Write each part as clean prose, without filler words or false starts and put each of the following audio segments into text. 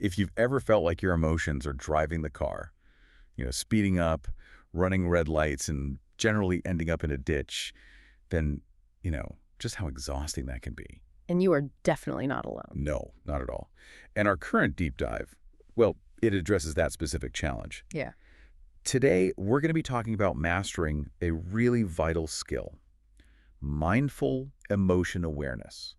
if you've ever felt like your emotions are driving the car, speeding up, running red lights, and generally ending up in a ditch, then, just how exhausting that can be. And you are definitely not alone. No, not at all. And our current deep dive, well, it addresses that specific challenge. Yeah. Today, we're going to be talking about mastering a really vital skill, mindful emotion awareness.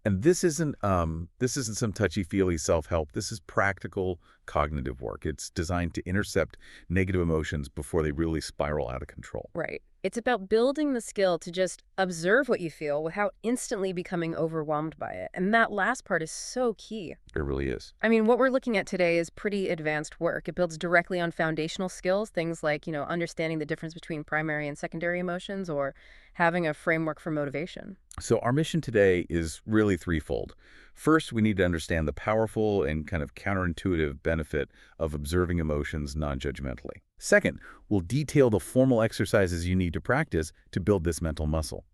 And this isn't some touchy-feely self-help. This is practical cognitive work. It's designed to intercept negative emotions before they really spiral out of control. Right. It's about building the skill to just observe what you feel without instantly becoming overwhelmed by it. And that last part is so key. It really is. I mean, what we're looking at today is pretty advanced work. It builds directly on foundational skills, things like, understanding the difference between primary and secondary emotions or having a framework for motivation. So our mission today is really threefold. First, we need to understand the powerful and kind of counterintuitive benefit of observing emotions non-judgmentally. Second, we'll detail the formal exercises you need to practice to build this mental muscle.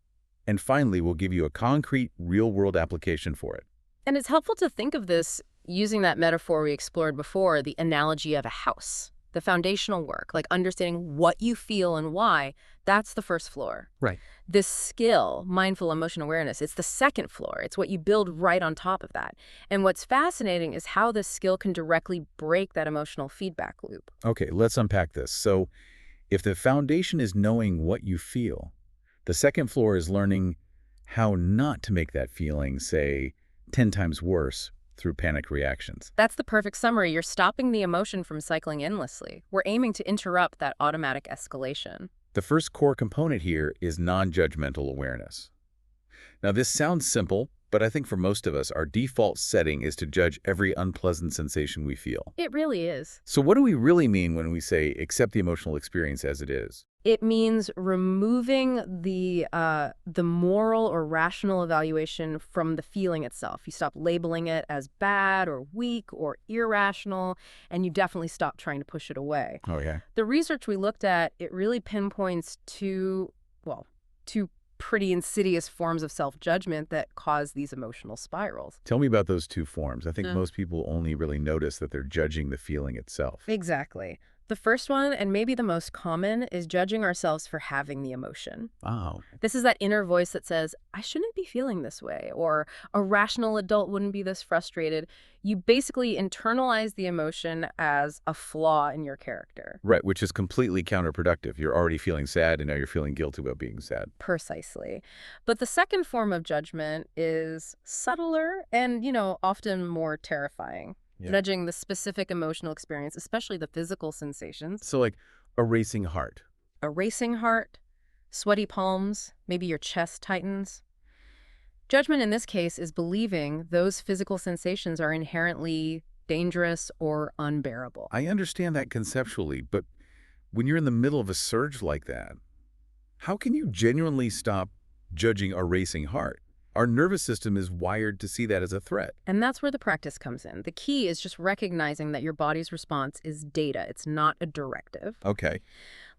And finally, we'll give you a concrete, real-world application for it. And it's helpful to think of this using that metaphor we explored before, the analogy of a house. The foundational work, like understanding what you feel and why, that's the first floor. Right. This skill, mindful emotion awareness, it's the second floor. It's what you build right on top of that. And what's fascinating is how this skill can directly break that emotional feedback loop. Okay, let's unpack this. So if the foundation is knowing what you feel, the second floor is learning how not to make that feeling, say, 10 times worse through panic reactions. That's the perfect summary. You're stopping the emotion from cycling endlessly. We're aiming to interrupt that automatic escalation. The first core component here is non-judgmental awareness. Now, this sounds simple, but I think for most of us, our default setting is to judge every unpleasant sensation we feel. It really is. So what do we really mean when we say accept the emotional experience as it is? It means removing the moral or rational evaluation from the feeling itself. You stop labeling it as bad or weak or irrational, and you definitely stop trying to push it away. Oh, yeah? The research we looked at, it really pinpoints two pretty insidious forms of self-judgment that cause these emotional spirals. Tell me about those two forms. I think most people only really notice that they're judging the feeling itself. Exactly. The first one, and maybe the most common, is judging ourselves for having the emotion. Wow. This is that inner voice that says, I shouldn't be feeling this way, or a rational adult wouldn't be this frustrated. You basically internalize the emotion as a flaw in your character. Right, which is completely counterproductive. You're already feeling sad, and now you're feeling guilty about being sad. Precisely. But the second form of judgment is subtler and, often more terrifying. Yeah. Judging the specific emotional experience, especially the physical sensations. So like a racing heart. A racing heart, sweaty palms, maybe your chest tightens. Judgment in this case is believing those physical sensations are inherently dangerous or unbearable. I understand that conceptually, but when you're in the middle of a surge like that, how can you genuinely stop judging a racing heart? Our nervous system is wired to see that as a threat. And that's where the practice comes in. The key is just recognizing that your body's response is data. It's not a directive. Okay.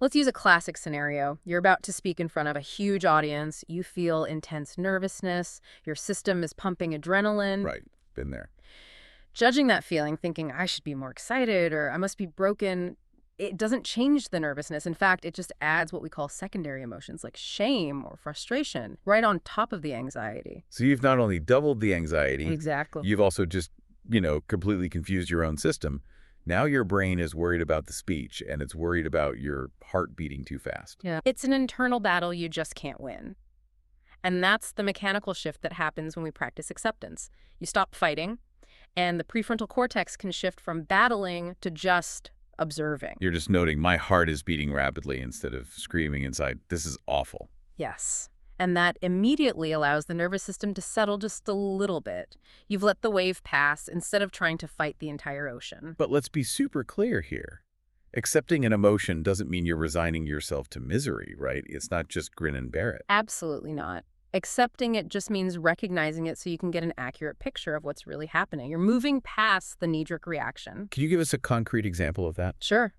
Let's use a classic scenario. You're about to speak in front of a huge audience. You feel intense nervousness. Your system is pumping adrenaline. Right. Been there. Judging that feeling, thinking I should be more excited or I must be broken, it doesn't change the nervousness. In fact, it just adds what we call secondary emotions like shame or frustration right on top of the anxiety. So you've not only doubled the anxiety, Exactly. you've also just, completely confused your own system. Now your brain is worried about the speech and it's worried about your heart beating too fast. Yeah. It's an internal battle you just can't win. And that's the mechanical shift that happens when we practice acceptance. You stop fighting and the prefrontal cortex can shift from battling to just observing. You're just noting my heart is beating rapidly instead of screaming inside, this is awful. Yes. And that immediately allows the nervous system to settle just a little bit. You've let the wave pass instead of trying to fight the entire ocean. But let's be super clear here. Accepting an emotion doesn't mean you're resigning yourself to misery, right? It's not just grin and bear it. Absolutely not. Accepting it just means recognizing it so you can get an accurate picture of what's really happening. You're moving past the knee-jerk reaction. Can you give us a concrete example of that? Sure.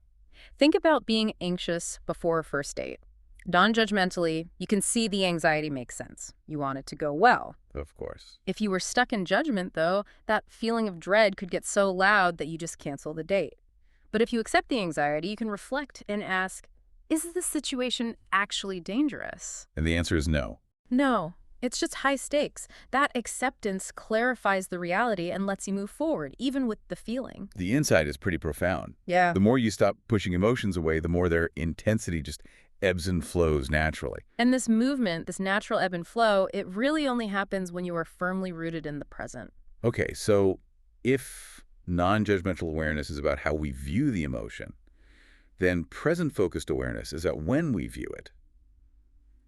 Think about being anxious before a first date. Non-judgmentally, you can see the anxiety makes sense. You want it to go well. Of course. If you were stuck in judgment, though, that feeling of dread could get so loud that you just cancel the date. But if you accept the anxiety, you can reflect and ask, is this situation actually dangerous? And the answer is no. No, it's just high stakes. That acceptance clarifies the reality and lets you move forward, even with the feeling. The insight is pretty profound. Yeah. The more you stop pushing emotions away, the more their intensity just ebbs and flows naturally. And this movement, this natural ebb and flow, it really only happens when you are firmly rooted in the present. Okay, so if non-judgmental awareness is about how we view the emotion, then present-focused awareness is about when we view it.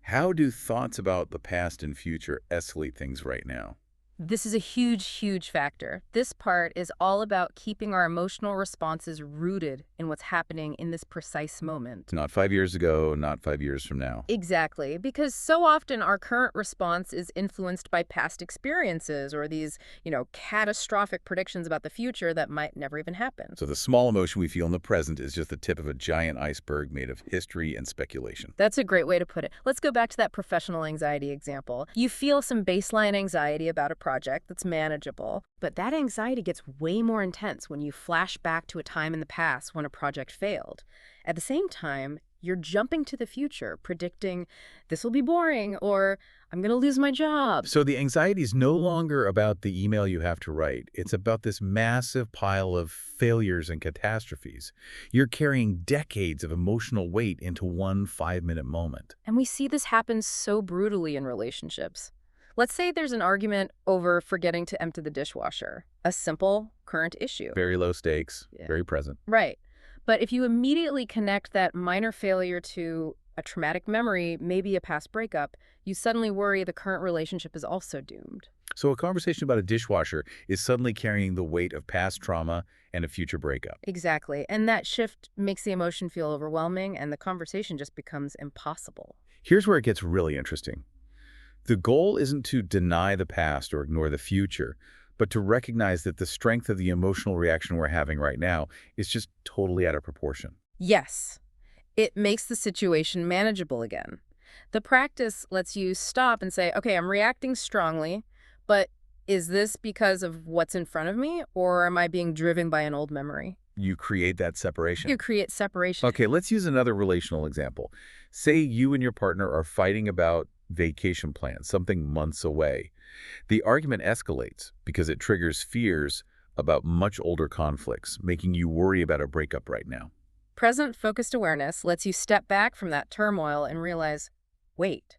How do thoughts about the past and future escalate things right now? This is a huge, huge factor. This part is all about keeping our emotional responses rooted in what's happening in this precise moment. Not 5 years ago, not 5 years from now. Exactly, because so often our current response is influenced by past experiences or these, catastrophic predictions about the future that might never even happen. So the small emotion we feel in the present is just the tip of a giant iceberg made of history and speculation. That's a great way to put it. Let's go back to that professional anxiety example. You feel some baseline anxiety about a project that's manageable, but that anxiety gets way more intense when you flash back to a time in the past when a project failed. At the same time, you're jumping to the future, predicting this will be boring or I'm going to lose my job. So the anxiety is no longer about the email you have to write. It's about this massive pile of failures and catastrophes. You're carrying decades of emotional weight into one 5-minute moment. And we see this happen so brutally in relationships. Let's say there's an argument over forgetting to empty the dishwasher, a simple current issue. Very low stakes, Yeah. very present. Right. But if you immediately connect that minor failure to a traumatic memory, maybe a past breakup, you suddenly worry the current relationship is also doomed. So a conversation about a dishwasher is suddenly carrying the weight of past trauma and a future breakup. Exactly. And that shift makes the emotion feel overwhelming and the conversation just becomes impossible. Here's where it gets really interesting. The goal isn't to deny the past or ignore the future, but to recognize that the strength of the emotional reaction we're having right now is just totally out of proportion. Yes, it makes the situation manageable again. The practice lets you stop and say, okay, I'm reacting strongly, but is this because of what's in front of me, or am I being driven by an old memory? You create that separation. You create separation. Okay, let's use another relational example. Say you and your partner are fighting about vacation plans, something months away. The argument escalates because it triggers fears about much older conflicts, making you worry about a breakup right now. Present-focused awareness lets you step back from that turmoil and realize, wait,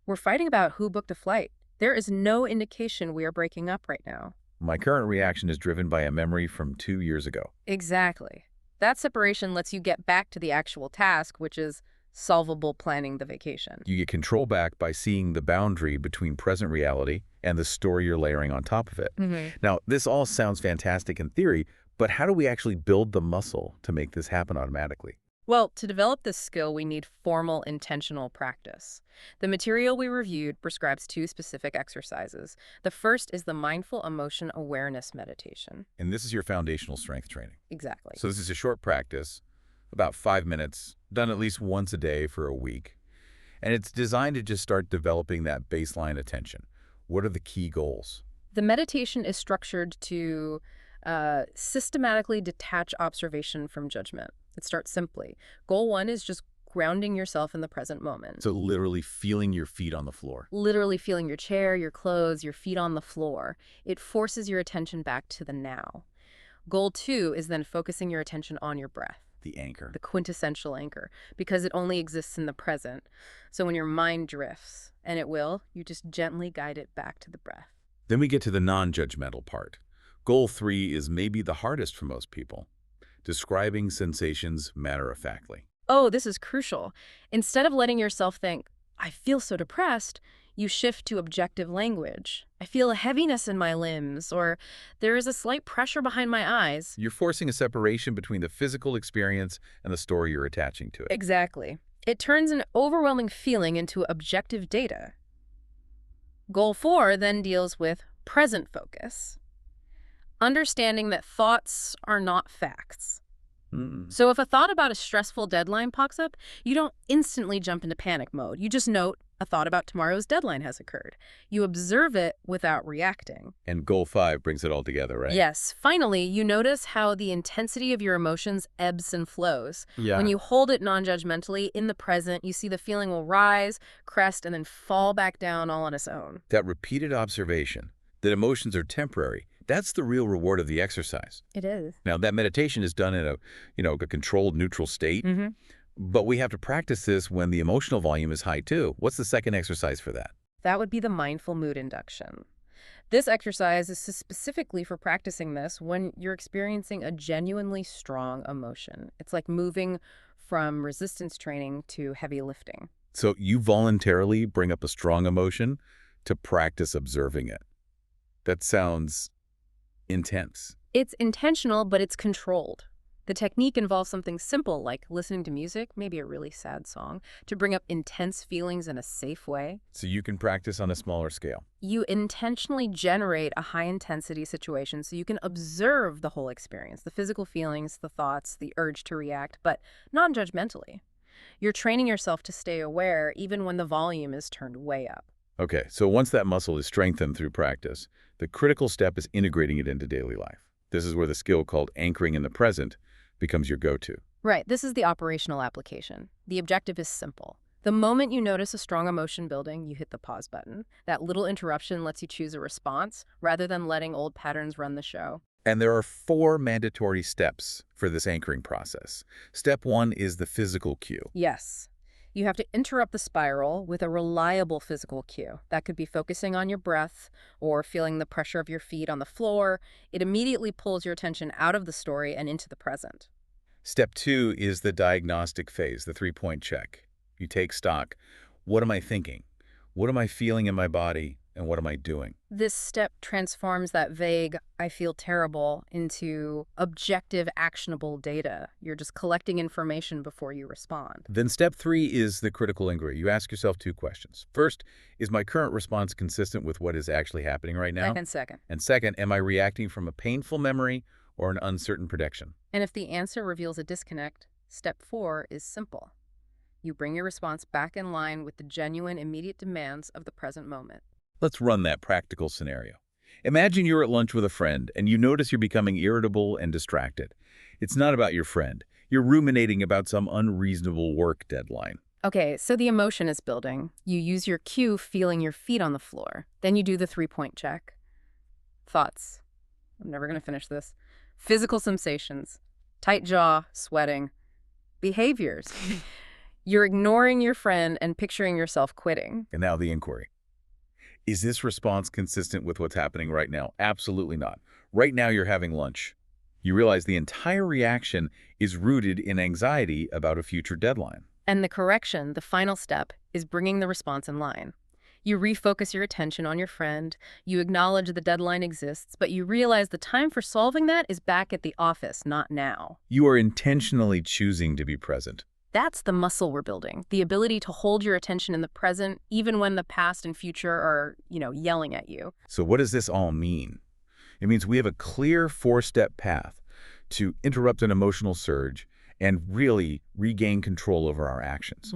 we're fighting about who booked a flight. There is no indication we are breaking up right now. My current reaction is driven by a memory from 2 years ago. Exactly. That separation lets you get back to the actual task, which is solvable planning the vacation. You get control back by seeing the boundary between present reality and the story you're layering on top of it. Now, this all sounds fantastic in theory, but how do we actually build the muscle to make this happen automatically? Well, to develop this skill, we need formal, intentional practice. The material we reviewed prescribes 2 specific exercises. The first is the Mindful Emotion Awareness meditation. And this is your foundational strength training. Exactly. So this is a short practice, about 5 minutes, done at least once a day for a week. And it's designed to just start developing that baseline attention. What are the key goals? The meditation is structured to systematically detach observation from judgment. It starts simply. Goal 1 is just grounding yourself in the present moment. So literally feeling your feet on the floor. Literally feeling your chair, your clothes, your feet on the floor. It forces your attention back to the now. Goal 2 is then focusing your attention on your breath. The anchor. The quintessential anchor, because it only exists in the present. So when your mind drifts, and it will, you just gently guide it back to the breath. Then we get to the non-judgmental part. Goal 3 is maybe the hardest for most people. Describing sensations matter-of-factly. Oh, this is crucial. Instead of letting yourself think, I feel so depressed, you shift to objective language. I feel a heaviness in my limbs, or there is a slight pressure behind my eyes. You're forcing a separation between the physical experience and the story you're attaching to it. Exactly. It turns an overwhelming feeling into objective data. Goal 4 then deals with present focus. Understanding that thoughts are not facts. Mm. So if a thought about a stressful deadline pops up, you don't instantly jump into panic mode. You just note a thought about tomorrow's deadline has occurred. You observe it without reacting. And goal 5 brings it all together, right? Yes, finally, you notice how the intensity of your emotions ebbs and flows. When Yeah. you hold it non-judgmentally in the present, you see the feeling will rise, crest, and then fall back down all on its own. That repeated observation that emotions are temporary, that's the real reward of the exercise. It is. Now, that meditation is done in a controlled neutral state, Mm-hmm. but we have to practice this when the emotional volume is high too. What's the second exercise for that? That would be the mindful mood induction. This exercise is specifically for practicing this when you're experiencing a genuinely strong emotion. It's like moving from resistance training to heavy lifting. So you voluntarily bring up a strong emotion to practice observing it. That sounds intense. It's intentional, but it's controlled. The technique involves something simple like listening to music, maybe a really sad song, to bring up intense feelings in a safe way. So you can practice on a smaller scale. You intentionally generate a high-intensity situation so you can observe the whole experience, the physical feelings, the thoughts, the urge to react, but non-judgmentally. You're training yourself to stay aware even when the volume is turned way up. Okay, so once that muscle is strengthened through practice, the critical step is integrating it into daily life. This is where the skill called anchoring in the present becomes your go-to. Right, this is the operational application. The objective is simple. The moment you notice a strong emotion building, you hit the pause button. That little interruption lets you choose a response rather than letting old patterns run the show. And there are 4 mandatory steps for this anchoring process. Step 1 is the physical cue. Yes. You have to interrupt the spiral with a reliable physical cue. That could be focusing on your breath or feeling the pressure of your feet on the floor. It immediately pulls your attention out of the story and into the present. Step 2 is the diagnostic phase, the 3-point check. You take stock. What am I thinking? What am I feeling in my body? And what am I doing? This step transforms that vague, I feel terrible, into objective, actionable data. You're just collecting information before you respond. Then step 3 is the critical inquiry. You ask yourself 2 questions. First, is my current response consistent with what is actually happening right now? Second. And second, am I reacting from a painful memory or an uncertain prediction? And if the answer reveals a disconnect, step 4 is simple. You bring your response back in line with the genuine, immediate demands of the present moment. Let's run that practical scenario. Imagine you're at lunch with a friend and you notice you're becoming irritable and distracted. It's not about your friend. You're ruminating about some unreasonable work deadline. Okay, so the emotion is building. You use your cue feeling your feet on the floor. Then you do the 3-point check. Thoughts. I'm never going to finish this. Physical sensations. Tight jaw, sweating. Behaviors. You're ignoring your friend and picturing yourself quitting. And now the inquiry. Is this response consistent with what's happening right now? Absolutely not. Right now you're having lunch. You realize the entire reaction is rooted in anxiety about a future deadline. And the correction, the final step, is bringing the response in line. You refocus your attention on your friend, you acknowledge the deadline exists, but you realize the time for solving that is back at the office, not now. You are intentionally choosing to be present. That's the muscle we're building, the ability to hold your attention in the present, even when the past and future are, yelling at you. So what does this all mean? It means we have a clear 4-step path to interrupt an emotional surge and really regain control over our actions.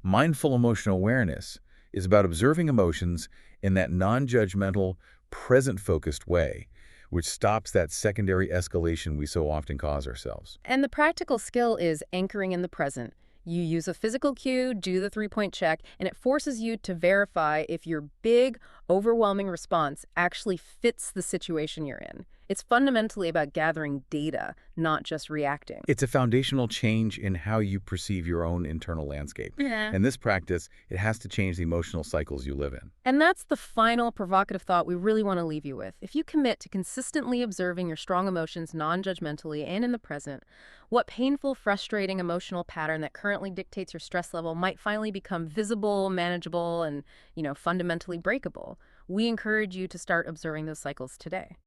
Mindful emotional awareness is about observing emotions in that non-judgmental, present-focused way, which stops that secondary escalation we so often cause ourselves. And the practical skill is anchoring in the present. You use a physical cue, do the 3-point check, and it forces you to verify if your big, overwhelming response actually fits the situation you're in. It's fundamentally about gathering data, not just reacting. It's a foundational change in how you perceive your own internal landscape. Yeah. And this practice, it has to change the emotional cycles you live in. And that's the final provocative thought we really want to leave you with. If you commit to consistently observing your strong emotions non-judgmentally and in the present, what painful, frustrating emotional pattern that currently dictates your stress level might finally become visible, manageable, and, fundamentally breakable. We encourage you to start observing those cycles today.